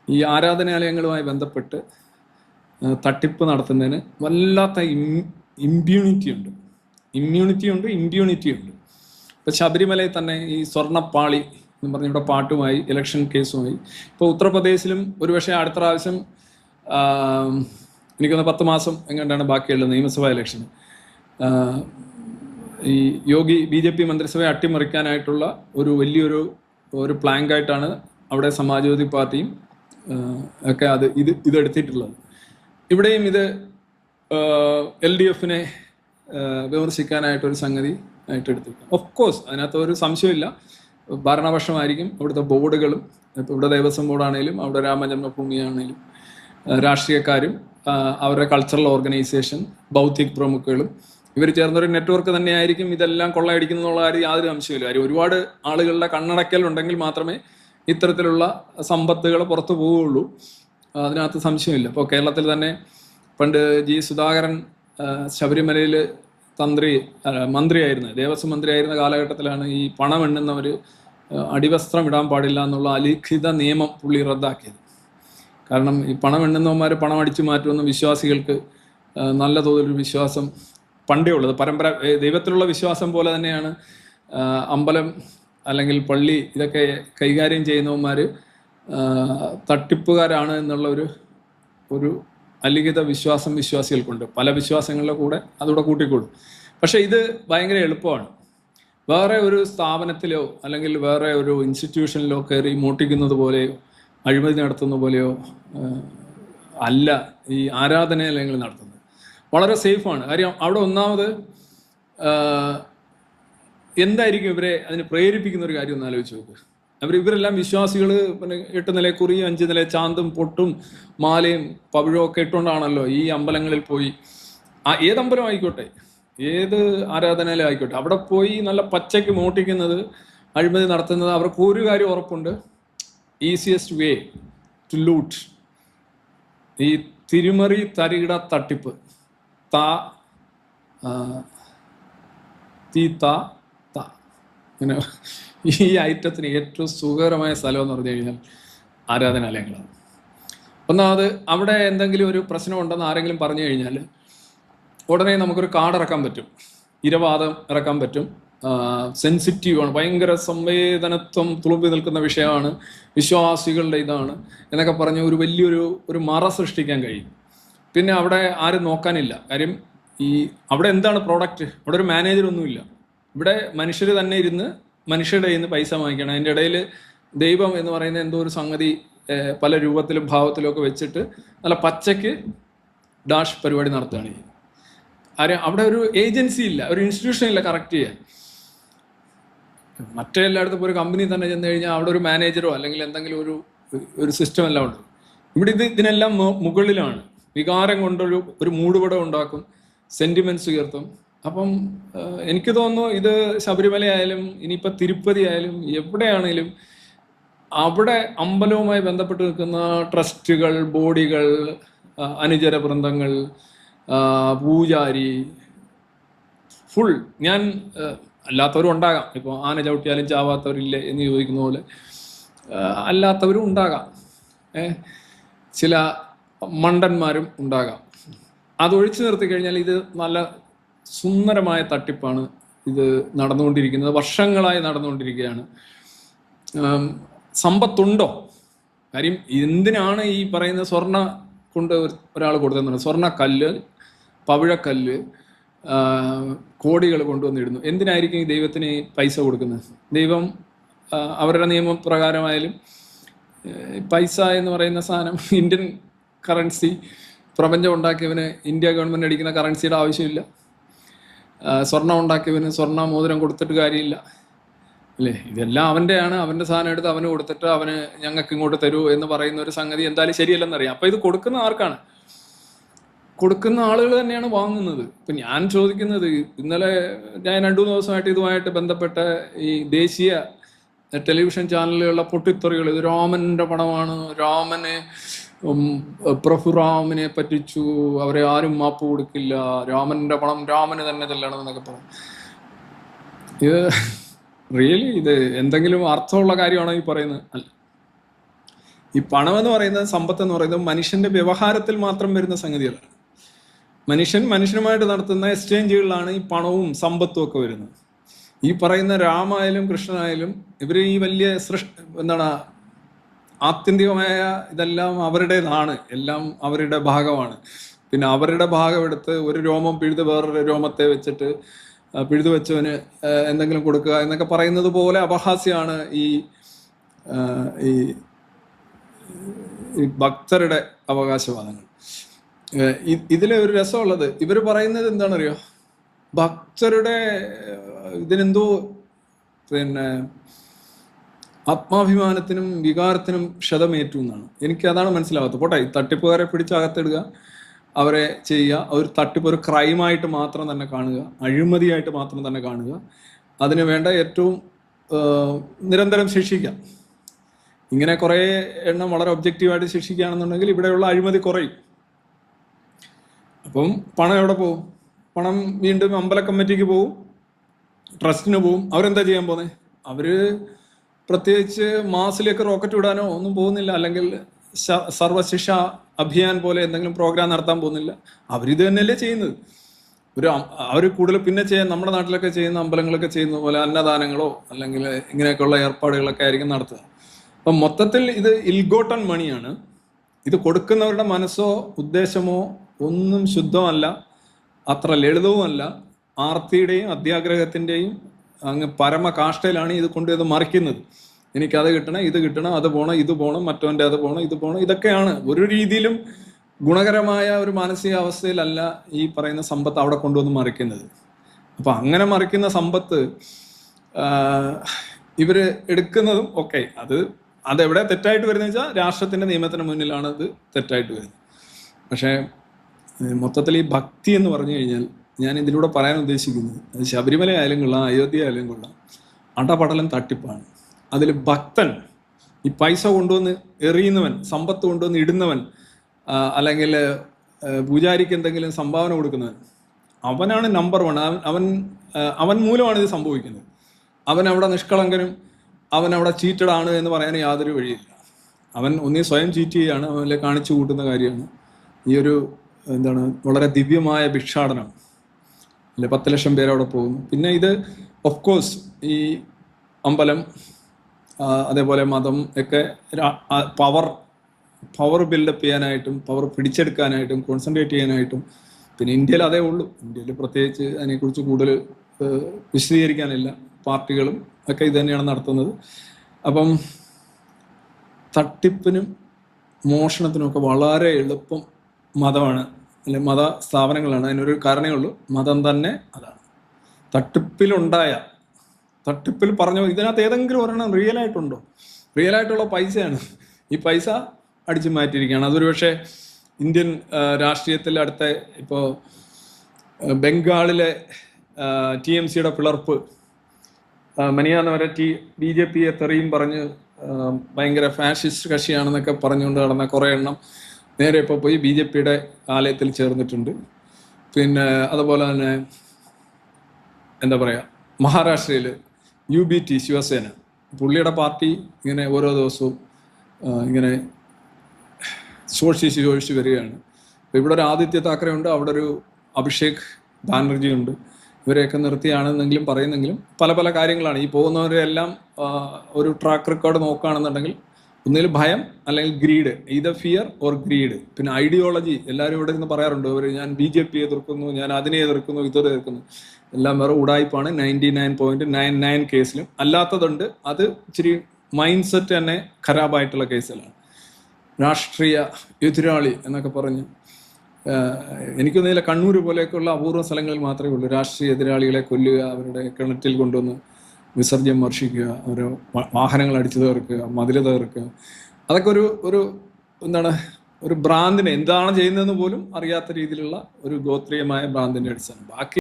ഈ ആരാധനാലയങ്ങളുമായി ബന്ധപ്പെട്ട് തട്ടിപ്പ് നടത്തുന്നതിന് വല്ലാത്ത ഇമ്പ്യൂണിറ്റി ഉണ്ട്. ഇമ്പ്യൂണിറ്റി ഉണ്ട്. ഇപ്പോൾ ശബരിമലയിൽ തന്നെ ഈ സ്വർണ്ണപ്പാളി എന്ന് പറഞ്ഞ ഇവിടെ പാട്ടുമായി ഇലക്ഷൻ കേസുമായി ഇപ്പോൾ ഉത്തർപ്രദേശിലും ഒരുപക്ഷെ അടുത്ത പ്രാവശ്യം എനിക്കൊന്ന് 10 മാസം എങ്ങനെയാണ് ബാക്കിയുള്ളത് നിയമസഭാ ഇലക്ഷന്, ഈ യോഗി BJP മന്ത്രിസഭയെ അട്ടിമറിക്കാനായിട്ടുള്ള ഒരു വലിയൊരു പ്ലാങ്കായിട്ടാണ് അവിടെ സമാജ്വാദി പാർട്ടിയും ഒക്കെ ഇതെടുത്തിട്ടുള്ളത്. ഇവിടെയും ഇത് LDFനെ വിമർശിക്കാനായിട്ടൊരു സംഗതി ആയിട്ട് എടുത്തിരിക്കും. ഓഫ് കോഴ്സ് അതിനകത്ത് ഒരു സംശയമില്ല, ഭരണപക്ഷമായിരിക്കും ഇവിടുത്തെ ബോർഡുകളും. ഇപ്പോൾ ഇവിടെ ദേവസ്വം ബോർഡാണെങ്കിലും അവിടെ രാമജന്മഭൂമിയാണെങ്കിലും രാഷ്ട്രീയക്കാരും അവരുടെ കൾച്ചറൽ ഓർഗനൈസേഷൻ ബൗദ്ധിക് പ്രമുഖകളും ഇവർ ചേർന്നൊരു നെറ്റ്വർക്ക് തന്നെയായിരിക്കും ഇതെല്ലാം കൊള്ളയടിക്കുന്നുള്ള കാര്യം യാതൊരു സംശയമില്ല. കാര്യം ഒരുപാട് ആളുകളുടെ കണ്ണടക്കൽ ഉണ്ടെങ്കിൽ മാത്രമേ ഇത്തരത്തിലുള്ള സമ്പത്തുകൾ പുറത്തു പോവുകയുള്ളൂ, അതിനകത്ത് സംശയമില്ല. ഇപ്പോൾ കേരളത്തിൽ തന്നെ പണ്ട് G. സുധാകരൻ ശബരിമലയിൽ മന്ത്രിയായിരുന്ന ദേവസ്വം മന്ത്രിയായിരുന്ന കാലഘട്ടത്തിലാണ് ഈ പണം എണ്ണുന്നവർ അടിവസ്ത്രം ഇടാൻ പാടില്ല എന്നുള്ള അലിഖിത നിയമം പുള്ളി റദ്ദാക്കിയത്. കാരണം ഈ പണം എണ്ണുന്നവന്മാർ പണം അടിച്ചു മാറ്റുമെന്ന് വിശ്വാസികൾക്ക് നല്ല തോതിലൊരു വിശ്വാസം പണ്ടേ ഉള്ളത്. ദൈവത്തിലുള്ള വിശ്വാസം പോലെ തന്നെയാണ് അമ്പലം അല്ലെങ്കിൽ പള്ളി ഇതൊക്കെ കൈകാര്യം ചെയ്യുന്നവന്മാർ തട്ടിപ്പുകാരാണ് എന്നുള്ള ഒരു അലിഖിത വിശ്വാസം വിശ്വാസികൾക്കുണ്ട്. പല വിശ്വാസങ്ങളുടെ കൂടെ അതുകൂടെ കൂട്ടിക്കൊള്ളും. പക്ഷെ ഇത് ഭയങ്കര എളുപ്പമാണ്. വേറെ ഒരു സ്ഥാപനത്തിലോ അല്ലെങ്കിൽ വേറെ ഒരു ഇൻസ്റ്റിറ്റ്യൂഷനിലോ കയറി മോട്ടിക്കുന്നത് പോലെയോ അഴിമതി നടത്തുന്ന പോലെയോ അല്ല ഈ ആരാധനാലയങ്ങൾ നടത്തുന്നത്. വളരെ സേഫാണ്. കാര്യം അവിടെ ഒന്നാമത് എന്തായിരിക്കും ഇവരെ അതിന് പ്രേരിപ്പിക്കുന്ന ഒരു കാര്യം ഒന്ന് ആലോചിച്ച് നോക്ക്. ഇവരെല്ലാം വിശ്വാസികൾ. പിന്നെ 8 നില കുറി 5 നില ചാന്തും പൊട്ടും മാലയും പവിഴവും ഒക്കെ ഇട്ടുകൊണ്ടാണല്ലോ ഈ അമ്പലങ്ങളിൽ പോയി, ഏതമ്പലം ആയിക്കോട്ടെ, ഏത് ആരാധനാലയം ആയിക്കോട്ടെ, അവിടെ പോയി നല്ല പച്ചയ്ക്ക് മോട്ടിക്കുന്നത്, അഴിമതി നടത്തുന്നത്. അവർക്ക് ഒരു കാര്യം ഉറപ്പുണ്ട്, ഈസിയസ്റ്റ് വേ ടു ലൂട്ട്, ഈ തിരുമറി തരികിട തട്ടിപ്പ്, ഇങ്ങനെ ഈ ഐറ്റത്തിന് ഏറ്റവും സുഖകരമായ സ്ഥലം എന്ന് പറഞ്ഞു കഴിഞ്ഞാൽ ആരാധനാലയങ്ങളാണ്. ഒന്നാമത് അവിടെ എന്തെങ്കിലും ഒരു പ്രശ്നം ഉണ്ടെന്ന് ആരെങ്കിലും പറഞ്ഞു കഴിഞ്ഞാൽ ഉടനെ നമുക്കൊരു കാർഡ് ഇറക്കാൻ പറ്റും, ഇരവാദം ഇറക്കാൻ പറ്റും. സെൻസിറ്റീവാണ്, ഭയങ്കര സംവേദനത്വം തുളുമ്പി നിൽക്കുന്ന വിഷയമാണ്, വിശ്വാസികളുടെ ഇതാണ് എന്നൊക്കെ പറഞ്ഞ് വലിയൊരു മറ സൃഷ്ടിക്കാൻ കഴിയും. പിന്നെ അവിടെ ആരും നോക്കാനില്ല. കാര്യം അവിടെ എന്താണ് പ്രോഡക്റ്റ്? അവിടെ ഒരു മാനേജറൊന്നുമില്ല. ഇവിടെ മനുഷ്യർ തന്നെ ഇരുന്ന് മനുഷ്യരുടെ കയ്യിൽ നിന്ന് പൈസ വാങ്ങിക്കണം. അതിൻ്റെ ഇടയിൽ ദൈവം എന്ന് പറയുന്ന എന്തോ ഒരു സംഗതി പല രൂപത്തിലും ഭാവത്തിലും ഒക്കെ വെച്ചിട്ട് നല്ല പച്ചയ്ക്ക് ഡാഷ് പരിപാടി നടത്തുകയാണ് ചെയ്യുന്നത്. അവിടെ ഒരു ഏജൻസി ഇല്ല, ഒരു ഇൻസ്റ്റിറ്റ്യൂഷൻ ഇല്ല കറക്റ്റ് ചെയ്യാൻ. മറ്റെല്ലായിടത്തും ഇപ്പോൾ ഒരു കമ്പനി തന്നെ ചെന്ന് കഴിഞ്ഞാൽ അവിടെ ഒരു മാനേജറോ അല്ലെങ്കിൽ എന്തെങ്കിലും ഒരു സിസ്റ്റം എല്ലാം ഉണ്ട്. ഇവിടെ ഇതിനെല്ലാം മുകളിലാണ്. വികാരം കൊണ്ടൊരു മൂടുപടം ഉണ്ടാക്കും, സെന്റിമെന്റ്സ് ഉയർത്തും. അപ്പം എനിക്ക് തോന്നുന്നു ഇത് ശബരിമല ആയാലും ഇനിയിപ്പോൾ തിരുപ്പതി ആയാലും എവിടെയാണെങ്കിലും അവിടെ അമ്പലവുമായി ബന്ധപ്പെട്ട് നിൽക്കുന്ന ട്രസ്റ്റുകൾ, ബോഡികൾ, അനുചര വൃന്ദങ്ങൾ, പൂജാരി, ഫുൾ ഞാൻ അല്ലാത്തവരും ഉണ്ടാകാം. ഇപ്പോൾ ആന ചവിട്ടിയാലും ചാവാത്തവരില്ലേ എന്ന് ചോദിക്കുന്ന പോലെ അല്ലാത്തവരും ഉണ്ടാകാം, ചില മണ്ടന്മാരും ഉണ്ടാകാം. അതൊഴിച്ചു നിർത്തി കഴിഞ്ഞാൽ ഇത് നല്ല സുന്ദരമായ തട്ടിപ്പാണ് ഇത് നടന്നുകൊണ്ടിരിക്കുന്നത്, വർഷങ്ങളായി നടന്നുകൊണ്ടിരിക്കുകയാണ്. സമ്പത്തുണ്ടോ? കാര്യം എന്തിനാണ് ഈ പറയുന്ന സ്വർണ്ണ കൊണ്ട് ഒരാൾ കൊടുത്തതെന്ന്, സ്വർണ്ണക്കല്ല്, പവിഴക്കല്ല്, കോടികൾ കൊണ്ടുവന്നിടുന്നു. എന്തിനായിരിക്കും ഈ ദൈവത്തിന് പൈസ കൊടുക്കുന്നത്? ദൈവം അവരുടെ നിയമപ്രകാരമായാലും പൈസ എന്ന് പറയുന്ന സാധനം, ഇന്ത്യൻ കറൻസി പ്രപഞ്ചം ഉണ്ടാക്കിയവന് ഇന്ത്യ ഗവൺമെൻറ് അടിക്കുന്ന കറൻസിയുടെ ആവശ്യമില്ല. സ്വർണം ഉണ്ടാക്കിയവന് സ്വർണ്ണ മോതിരം കൊടുത്തിട്ട് കാര്യമില്ല അല്ലേ? ഇതെല്ലാം അവൻ്റെയാണ്. അവൻ്റെ സാധനം എടുത്ത് അവന് കൊടുത്തിട്ട് അവന് ഞങ്ങൾക്ക് ഇങ്ങോട്ട് തരൂ എന്ന് പറയുന്ന ഒരു സംഗതി എന്തായാലും ശരിയല്ലെന്നറിയാം. അപ്പം ഇത് കൊടുക്കുന്ന ആർക്കാണ്? കൊടുക്കുന്ന ആളുകൾ തന്നെയാണ് വാങ്ങുന്നത്. ഇപ്പം ഞാൻ ചോദിക്കുന്നത്, ഇന്നലെ ഞാൻ 2-3 ദിവസമായിട്ട് ഇതുമായിട്ട് ബന്ധപ്പെട്ട ഈ ദേശീയ ടെലിവിഷൻ ചാനലുകളിലെ പൊട്ടിത്തെറികൾ, ഇത് രാമൻ്റെ പടമാണ്, രാമനെ പ്രഭുറാമിനെ പറ്റിച്ചു, അവരെ ആരും മാപ്പ് കൊടുക്കില്ല, രാമൻ്റെ പണം രാമന് തന്നെ ചെല്ലണം എന്നൊക്കെ പറഞ്ഞു. ഇത് റിയലി ഇത് എന്തെങ്കിലും അർത്ഥമുള്ള കാര്യമാണോ ഈ പറയുന്നത്? അല്ല. ഈ പണം എന്ന് പറയുന്നത്, സമ്പത്ത് എന്ന് പറയുന്നത് മനുഷ്യന്റെ വ്യവഹാരത്തിൽ മാത്രം വരുന്ന സംഗതികളാണ്. മനുഷ്യനുമായിട്ട് നടത്തുന്ന എക്സ്ചേഞ്ചുകളിലാണ് ഈ പണവും സമ്പത്തും ഒക്കെ വരുന്നത്. ഈ പറയുന്ന രാമായാലും കൃഷ്ണനായാലും ഇവർ ഈ വലിയ എന്താണ് ആത്യന്തികമായ ഇതെല്ലാം അവരുടേതാണ്, എല്ലാം അവരുടെ ഭാഗമാണ്. പിന്നെ അവരുടെ ഭാഗം എടുത്ത് ഒരു രോമം പിഴുത് വേറൊരു രോമത്തെ വെച്ചിട്ട് പിഴുതു വെച്ചവന് എന്തെങ്കിലും കൊടുക്കുക എന്നൊക്കെ പറയുന്നത് പോലെ അപഹാസ്യമാണ് ഈ ഭക്തരുടെ അവകാശവാദങ്ങൾ. ഇതിലെ ഒരു രസമുള്ളത്, ഇവർ പറയുന്നത് എന്താണെന്നറിയോ, ഭക്തരുടെ ഇതിനെന്തോ പിന്നെ ആത്മാഭിമാനത്തിനും വികാരത്തിനും ക്ഷതമേറ്റു എന്നാണ്. എനിക്ക് അതാണ് മനസ്സിലാവാത്തത്. പോട്ടെ, ഈ തട്ടിപ്പുകാരെ പിടിച്ച് അകത്തിടുക, അവരെ ചെയ്യുക, ഒരു തട്ടിപ്പ് ഒരു ക്രൈമായിട്ട് മാത്രം തന്നെ കാണുക, അഴിമതിയായിട്ട് മാത്രം തന്നെ കാണുക, അതിന് വേണ്ട ഏറ്റവും നിരന്തരം ശിക്ഷിക്കാം. ഇങ്ങനെ കുറേ എണ്ണം വളരെ ഒബ്ജക്റ്റീവായിട്ട് ശിക്ഷിക്കുകയാണെന്നുണ്ടെങ്കിൽ ഇവിടെയുള്ള അഴിമതി കുറയും. അപ്പം പണം എവിടെ പോകും? പണം വീണ്ടും അമ്പല കമ്മിറ്റിക്ക് പോവും, ട്രസ്റ്റിന് പോവും. അവരെന്താ ചെയ്യാൻ പോകുന്നത്? അവര് പ്രത്യേകിച്ച് മാസിലേക്ക് റോക്കറ്റ് വിടാനോ ഒന്നും പോകുന്നില്ല, അല്ലെങ്കിൽ സർവശിക്ഷ അഭിയാൻ പോലെ എന്തെങ്കിലും പ്രോഗ്രാം നടത്താൻ പോകുന്നില്ല. അവരിത് തന്നെയല്ലേ ചെയ്യുന്നത്. അവർ കൂടുതൽ പിന്നെ ചെയ്യാൻ നമ്മുടെ നാട്ടിലൊക്കെ ചെയ്യുന്ന, അമ്പലങ്ങളൊക്കെ ചെയ്യുന്ന പോലെ അന്നദാനങ്ങളോ അല്ലെങ്കിൽ ഇങ്ങനെയൊക്കെയുള്ള ഏർപ്പാടുകളൊക്കെ ആയിരിക്കും നടത്തുക. അപ്പം മൊത്തത്തിൽ ഇത് ഇൽഗോട്ടൺ മണിയാണ്. ഇത് കൊടുക്കുന്നവരുടെ മനസ്സോ ഉദ്ദേശമോ ഒന്നും ശുദ്ധമല്ല, അത്ര ലളിതവുമല്ല. ആർത്തിയുടെയും അത്യാഗ്രഹത്തിൻ്റെയും അങ്ങ് പരമകാഷ്ഠയിലാണ് ഇത് കൊണ്ടുവന്ന് മറിക്കുന്നത്. എനിക്കത് കിട്ടണം, ഇത് കിട്ടണം, അത് പോകണം, ഇത് പോകണം, മറ്റവൻ്റെ അത് പോകണം, ഇത് പോകണം. ഇതൊക്കെയാണ് ഒരു രീതിയിലും ഗുണകരമായ ഒരു മാനസികാവസ്ഥയിലല്ല ഈ പറയുന്ന സമ്പത്ത് അവിടെ കൊണ്ടുവന്ന് മറിക്കുന്നത്. അപ്പം അങ്ങനെ മറിക്കുന്ന സമ്പത്ത് ഇവര് എടുക്കുന്നതും ഒക്കെ അതെവിടെ തെറ്റായിട്ട് വരുന്നത് വെച്ചാൽ രാഷ്ട്രത്തിന്റെ നിയമത്തിന് മുന്നിലാണ് ഇത് തെറ്റായിട്ട് വരുന്നത്. പക്ഷേ മൊത്തത്തിൽ ഈ ഭക്തി എന്ന് പറഞ്ഞു കഴിഞ്ഞാൽ ഞാൻ ഇതിലൂടെ പറയാൻ ഉദ്ദേശിക്കുന്നത്, അത് ശബരിമല ആയാലും കൊള്ളാം, അയോധ്യ ആയാലും കൊള്ളാം, അടപടലം തട്ടിപ്പാണ്. അതിൽ ഭക്തൻ, ഈ പൈസ കൊണ്ടുവന്ന് എറിയുന്നവൻ, സമ്പത്ത് കൊണ്ടുവന്ന് ഇടുന്നവൻ, അല്ലെങ്കിൽ പൂജാരിക്ക് എന്തെങ്കിലും സംഭാവന കൊടുക്കുന്നവൻ, അവനാണ് നമ്പർ 1. അവൻ മൂലമാണ് ഇത് സംഭവിക്കുന്നത്. അവൻ അവിടെ നിഷ്കളങ്കനും അവൻ അവിടെ ചീറ്റഡാണ് എന്ന് പറയാൻ യാതൊരു വഴിയില്ല. അവൻ ഒന്നീ സ്വയം ചീറ്റ് ചെയ്യുകയാണ്, അവനെ കാണിച്ചു കൂട്ടുന്ന കാര്യമാണ് ഈ ഒരു വളരെ ദിവ്യമായ ഭിക്ഷാടനം. അല്ലെ, 10 ലക്ഷം പേര് അവിടെ പോകുന്നു. പിന്നെ ഇത് ഓഫ്കോഴ്സ് ഈ അമ്പലം, അതേപോലെ മതം ഒക്കെ പവർ ബിൽഡപ്പ് ചെയ്യാനായിട്ടും പവർ പിടിച്ചെടുക്കാനായിട്ടും കോൺസെൻട്രേറ്റ് ചെയ്യാനായിട്ടും, പിന്നെ ഇന്ത്യയിൽ അതേ ഉള്ളൂ. ഇന്ത്യയിൽ പ്രത്യേകിച്ച് അതിനെക്കുറിച്ച് കൂടുതൽ വിശദീകരിക്കാനില്ല. പാർട്ടികളും ഒക്കെ ഇത് തന്നെയാണ് നടത്തുന്നത്. അപ്പം തട്ടിപ്പിനും മോഷണത്തിനും ഒക്കെ വളരെ എളുപ്പം മതമാണ്, അല്ലെ മത സ്ഥാപനങ്ങളാണ്. അതിനൊരു കാരണമേ ഉള്ളൂ, മതം തന്നെ അതാണ്. തട്ടിപ്പിൽ പറഞ്ഞു ഇതിനകത്ത് ഏതെങ്കിലും ഒരെണ്ണം റിയൽ ആയിട്ടുണ്ടോ? റിയൽ ആയിട്ടുള്ള പൈസയാണ്. ഈ പൈസ അടിച്ചു മാറ്റിയിരിക്കുകയാണ്. അതൊരു പക്ഷേ ഇന്ത്യൻ രാഷ്ട്രീയത്തിൽ അടുത്ത ഇപ്പോൾ ബംഗാളിലെ TMCയുടെ പിളർപ്പ്, മനിയാന്ന് വരെ BJPയെ തെറിയും പറഞ്ഞ് ഭയങ്കര ഫാഷിസ്റ്റ് കക്ഷിയാണെന്നൊക്കെ പറഞ്ഞുകൊണ്ട് നടന്ന കുറേ എണ്ണം നേരെ ഇപ്പോൾ പോയി BJPയുടെ ആലയത്തിൽ ചേർന്നിട്ടുണ്ട്. പിന്നെ അതുപോലെ തന്നെ എന്താ പറയുക, മഹാരാഷ്ട്രയിൽ UBT ശിവസേന, പുള്ളിയുടെ പാർട്ടി ഇങ്ങനെ ഓരോ ദിവസവും ഇങ്ങനെ ശോഷിച്ച് വരികയാണ്. അപ്പോൾ ഇവിടെ ഒരു ആദിത്യ താക്കറെ ഉണ്ട്, അവിടെ ഒരു അഭിഷേക് ബാനർജി ഉണ്ട്. ഇവരെയൊക്കെ നിർത്തിയാണെന്നെങ്കിലും പറയുന്നെങ്കിലും പല കാര്യങ്ങളാണ്. ഈ പോകുന്നവരെല്ലാം ഒരു ട്രാക്ക് റെക്കോർഡ് നോക്കുകയാണെന്നുണ്ടെങ്കിൽ ഒന്നിൽ ഭയം അല്ലെങ്കിൽ greed, either fear or greed. പിന്നെ ഐഡിയോളജി, എല്ലാവരും ഇവിടെ നിന്ന് പറയാറുണ്ട്, ഞാൻ BJPയെ എതിർക്കുന്നു, ഞാൻ അതിനെ എതിർക്കുന്നു, ഇതൊരു എതിർക്കുന്നു. എല്ലാം വേറെ ഉടായ്പാണ്. 99.99 കേസിലും. അല്ലാത്തതുണ്ട്, അത് ഇച്ചിരി മൈൻഡ് സെറ്റ് തന്നെ ഖരാബായിട്ടുള്ള കേസുകളാണ്. രാഷ്ട്രീയ എതിരാളി എന്നൊക്കെ പറഞ്ഞ് എനിക്കൊന്നുമില്ല, കണ്ണൂർ പോലെയൊക്കെയുള്ള അപൂർവ സ്ഥലങ്ങളിൽ മാത്രമേ ഉള്ളൂ രാഷ്ട്രീയ എതിരാളികളെ കൊല്ലുക, അവരുടെ കിണറ്റിൽ കൊണ്ടുവന്ന് വിസർജ്യം വർഷിക്കുക, ഓരോ വാഹനങ്ങൾ അടിച്ചു തീർക്കുക, മതിൽ തീർക്കുക. അതൊക്കെ ഒരു ഒരു ഭ്രാന്തിനെ എന്താണ് ചെയ്യുന്നതെന്ന് പോലും അറിയാത്ത രീതിയിലുള്ള ഒരു ഗോത്രീയമായ ഭ്രാന്തിൻ്റെ അടിസ്ഥാനം. ബാക്കി